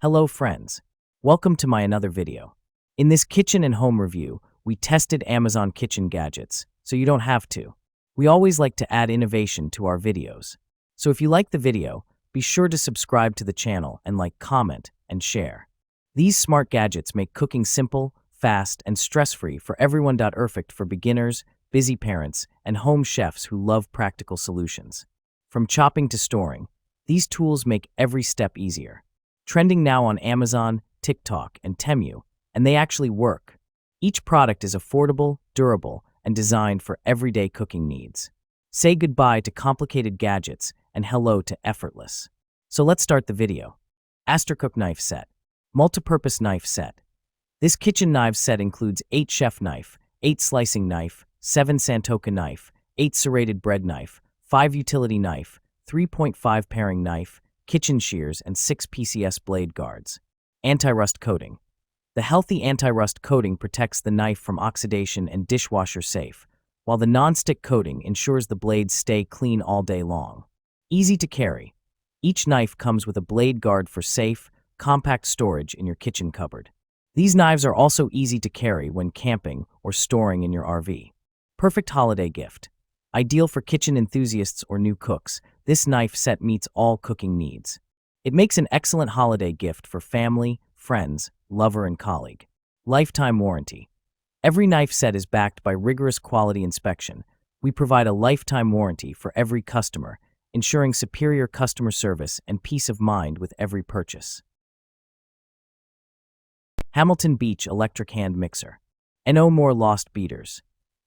Hello friends, welcome to my another video. In this kitchen and home review, we tested Amazon kitchen gadgets, so you don't have to. We always like to add innovation to our videos. So if you like the video, be sure to subscribe to the channel and comment, and share. These smart gadgets make cooking simple, fast, and stress-free for everyone. Perfect for beginners, busy parents, and home chefs who love practical solutions. From chopping to storing, these tools make every step easier. Trending now on Amazon, TikTok, and Temu, and they actually work. Each product is affordable, durable, and designed for everyday cooking needs. Say goodbye to complicated gadgets and hello to effortless. So let's start the video. Astercook Knife Set. Multipurpose Knife Set. This kitchen knife set includes 8 chef knife, 8 slicing knife, 7 santoka knife, 8 serrated bread knife, 5 utility knife, 3.5 paring knife, kitchen shears, and 6 PCS blade guards. Anti-rust coating. The healthy anti-rust coating protects the knife from oxidation and dishwasher safe, while the non-stick coating ensures the blades stay clean all day long. Easy to carry. Each knife comes with a blade guard for safe, compact storage in your kitchen cupboard. These knives are also easy to carry when camping or storing in your RV. Perfect holiday gift. Ideal for kitchen enthusiasts or new cooks, this knife set meets all cooking needs. It makes an excellent holiday gift for family, friends, lover, and colleague. Lifetime warranty. Every knife set is backed by rigorous quality inspection. We provide a lifetime warranty for every customer, ensuring superior customer service and peace of mind with every purchase. Hamilton Beach Electric Hand Mixer. No more lost beaters.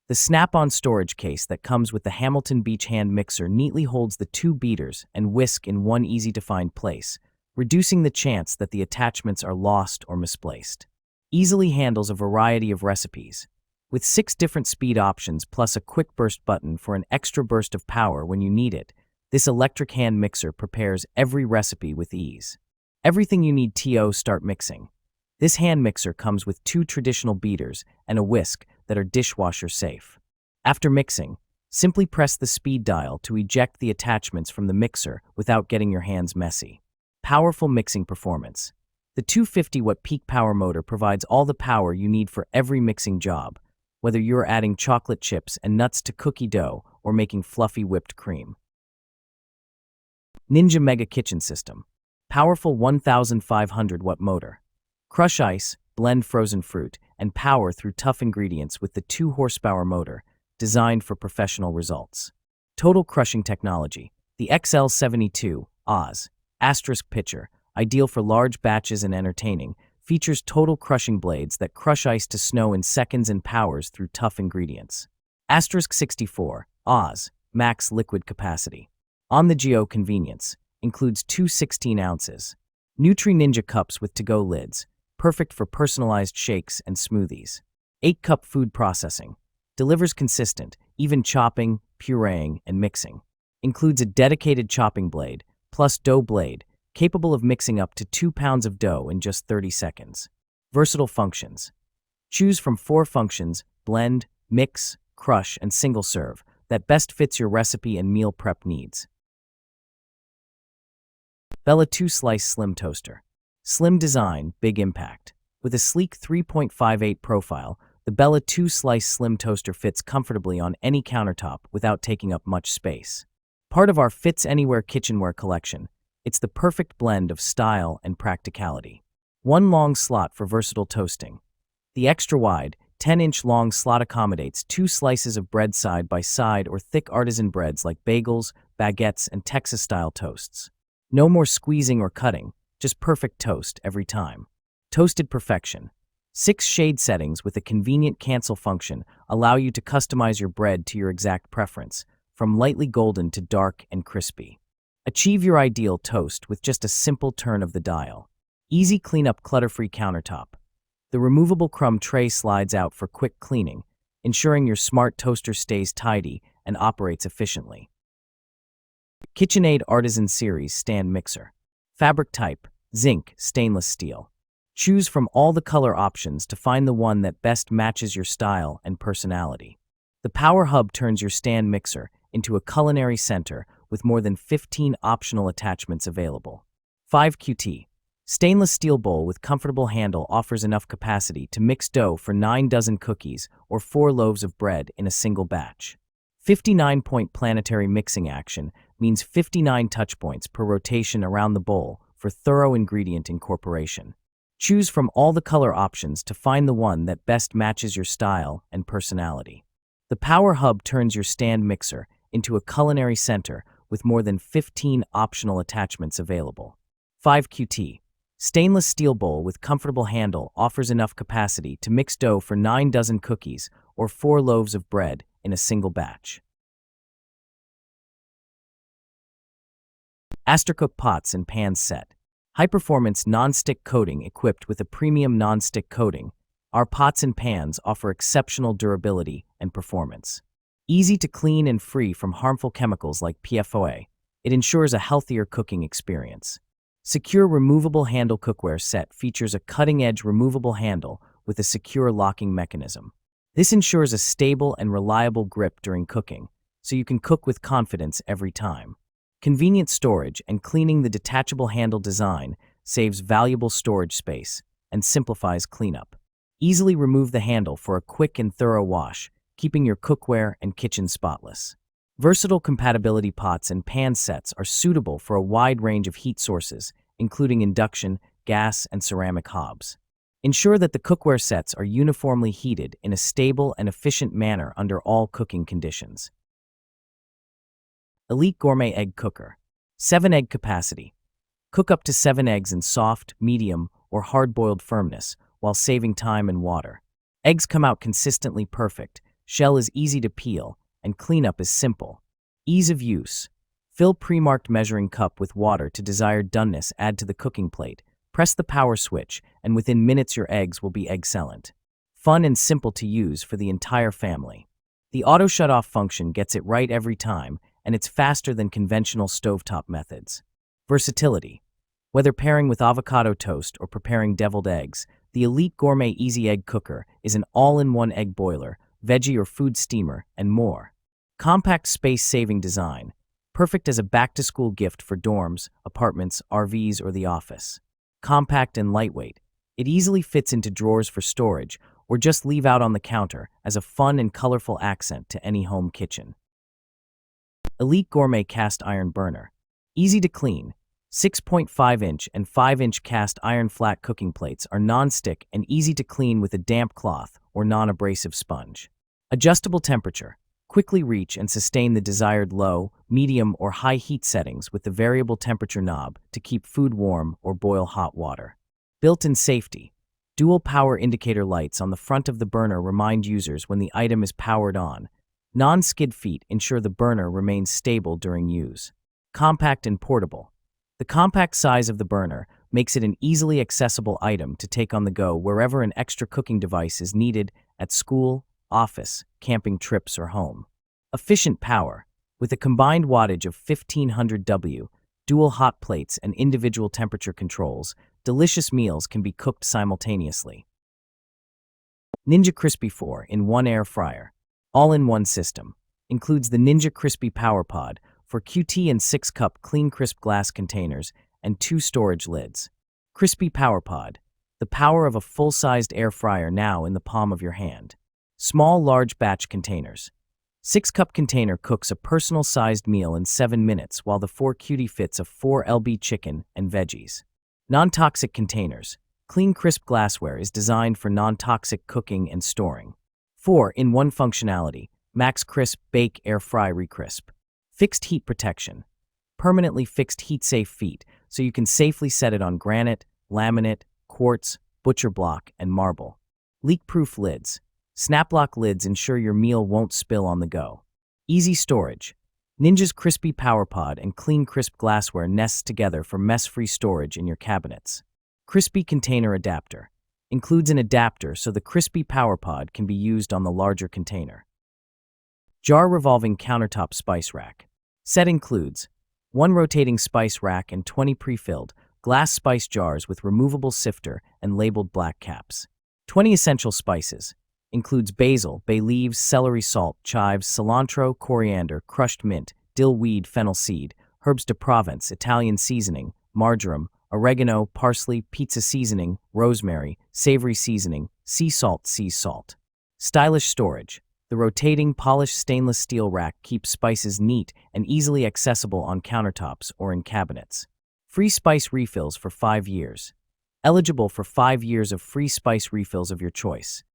The snap-on storage case that comes with the Hamilton Beach hand mixer neatly holds the 2 beaters and whisk in one easy-to-find place, reducing the chance that the attachments are lost or misplaced. Easily handles a variety of recipes. With 6 different speed options plus a quick burst button for an extra burst of power when you need it, this electric hand mixer prepares every recipe with ease. Everything you need to start mixing. This hand mixer comes with 2 traditional beaters and a whisk that are dishwasher safe. After mixing, simply press the speed dial to eject the attachments from the mixer without getting your hands messy. Powerful mixing performance. The 250-watt peak power motor provides all the power you need for every mixing job, whether you're adding chocolate chips and nuts to cookie dough or making fluffy whipped cream. Ninja Mega Kitchen System. Powerful 1,500-watt motor. Crush ice, blend frozen fruit, and power through tough ingredients with the 2-horsepower motor, designed for professional results. Total crushing technology. The XL72 Oz Asterisk pitcher, ideal for large batches and entertaining, features total crushing blades that crush ice to snow in seconds and powers through tough ingredients. Asterisk 64 Oz Max liquid capacity. On-the-go convenience. Includes 2 16 ounces. Nutri Ninja cups with to-go lids. Perfect for personalized shakes and smoothies. 8-cup food processing. Delivers consistent, even chopping, pureeing, and mixing. Includes a dedicated chopping blade, plus dough blade, capable of mixing up to 2 pounds of dough in just 30 seconds. Versatile functions. Choose from 4 functions: blend, mix, crush, and single serve, that best fits your recipe and meal prep needs. Bella 2-Slice Slim Toaster. Slim design, big impact. With a sleek 3.58 profile, the Bella 2-Slice Slim Toaster fits comfortably on any countertop without taking up much space. Part of our Fits Anywhere kitchenware collection, it's the perfect blend of style and practicality. 1 long slot for versatile toasting. The extra-wide, 10-inch long slot accommodates 2 slices of bread side by side or thick artisan breads like bagels, baguettes, and Texas-style toasts. No more squeezing or cutting. Just perfect toast every time. Toasted perfection. 6 shade settings with a convenient cancel function allow you to customize your bread to your exact preference, from lightly golden to dark and crispy. Achieve your ideal toast with just a simple turn of the dial. Easy cleanup, clutter-free countertop. The removable crumb tray slides out for quick cleaning, ensuring your smart toaster stays tidy and operates efficiently. KitchenAid Artisan Series Stand Mixer. Fabric type, zinc, stainless steel. Choose from all the color options to find the one that best matches your style and personality. The power hub turns your stand mixer into a culinary center with more than 15 optional attachments available. 5QT. Stainless steel bowl with comfortable handle offers enough capacity to mix dough for 9 dozen cookies or 4 loaves of bread in a single batch. 59-point planetary mixing action means 59 touch points per rotation around the bowl for thorough ingredient incorporation. Choose from all the color options to find the one that best matches your style and personality. The Power Hub turns your stand mixer into a culinary center with more than 15 optional attachments available. 5QT. Stainless steel bowl with comfortable handle offers enough capacity to mix dough for 9 dozen cookies or 4 loaves of bread in a single batch. Astercook Pots and Pans Set. High-performance non-stick coating equipped with a premium non-stick coating, our pots and pans offer exceptional durability and performance. Easy to clean and free from harmful chemicals like PFOA, it ensures a healthier cooking experience. Secure removable handle cookware set features a cutting-edge removable handle with a secure locking mechanism. This ensures a stable and reliable grip during cooking, so you can cook with confidence every time. Convenient storage and cleaning. The detachable handle design saves valuable storage space and simplifies cleanup. Easily remove the handle for a quick and thorough wash, keeping your cookware and kitchen spotless. Versatile compatibility pots and pan sets are suitable for a wide range of heat sources, including induction, gas, and ceramic hobs. Ensure that the cookware sets are uniformly heated in a stable and efficient manner under all cooking conditions. Elite Gourmet Egg Cooker. 7-egg capacity. Cook up to 7 eggs in soft, medium, or hard-boiled firmness while saving time and water. Eggs come out consistently perfect, shell is easy to peel, and cleanup is simple. Ease of use. Fill pre-marked measuring cup with water to desired doneness, add to the cooking plate, press the power switch, and within minutes your eggs will be excellent. Fun and simple to use for the entire family. The auto shut-off function gets it right every time, and it's faster than conventional stovetop methods. Versatility. Whether pairing with avocado toast or preparing deviled eggs, the Elite Gourmet Easy Egg Cooker is an all-in-one egg boiler, veggie or food steamer, and more. Compact space-saving design. Perfect as a back-to-school gift for dorms, apartments, RVs, or the office. Compact and lightweight. It easily fits into drawers for storage, or just leave out on the counter as a fun and colorful accent to any home kitchen. Elite Gourmet Cast Iron Burner. Easy to clean. 6.5-inch and 5-inch cast iron flat cooking plates are non-stick and easy to clean with a damp cloth or non-abrasive sponge. Adjustable temperature. Quickly reach and sustain the desired low, medium, or high heat settings with the variable temperature knob to keep food warm or boil hot water. Built-in safety. Dual power indicator lights on the front of the burner remind users when the item is powered on. Non-skid feet ensure the burner remains stable during use. Compact and portable. The compact size of the burner makes it an easily accessible item to take on the go wherever an extra cooking device is needed, at school, office, camping trips, or home. Efficient power. With a combined wattage of 1500 W, dual hot plates, and individual temperature controls, delicious meals can be cooked simultaneously. Ninja Crispy 4-in-1 Air Fryer. All-in-one system. Includes the Ninja Crispy Power Pod for QT and 6-cup clean crisp glass containers and 2 storage lids. Crispy Power Pod. The power of a full-sized air fryer now in the palm of your hand. Small large batch containers. 6-cup container cooks a personal-sized meal in 7 minutes while the 4QT fits a 4 lb chicken and veggies. Non-toxic containers. Clean crisp glassware is designed for non-toxic cooking and storing. 4-in-1 functionality. Max Crisp Bake Air Fry Recrisp. Fixed heat protection. Permanently fixed heat-safe feet so you can safely set it on granite, laminate, quartz, butcher block, and marble. Leak-proof lids. Snap-lock lids ensure your meal won't spill on the go. Easy storage. Ninja's Crispy Power Pod and Clean Crisp glassware nests together for mess-free storage in your cabinets. Crispy Container Adapter. Includes an adapter so the Crispy Power Pod can be used on the larger container. Jar Revolving Countertop Spice Rack. Set includes 1 rotating spice rack and 20 pre-filled glass spice jars with removable sifter and labeled black caps. 20 essential spices. Includes basil, bay leaves, celery salt, chives, cilantro, coriander, crushed mint, dill weed, fennel seed, herbs de Provence, Italian seasoning, marjoram, oregano, parsley, pizza seasoning, rosemary, savory seasoning, sea salt, sea salt. Stylish storage. The rotating, polished stainless steel rack keeps spices neat and easily accessible on countertops or in cabinets. Free spice refills for 5 years. Eligible for 5 years of free spice refills of your choice.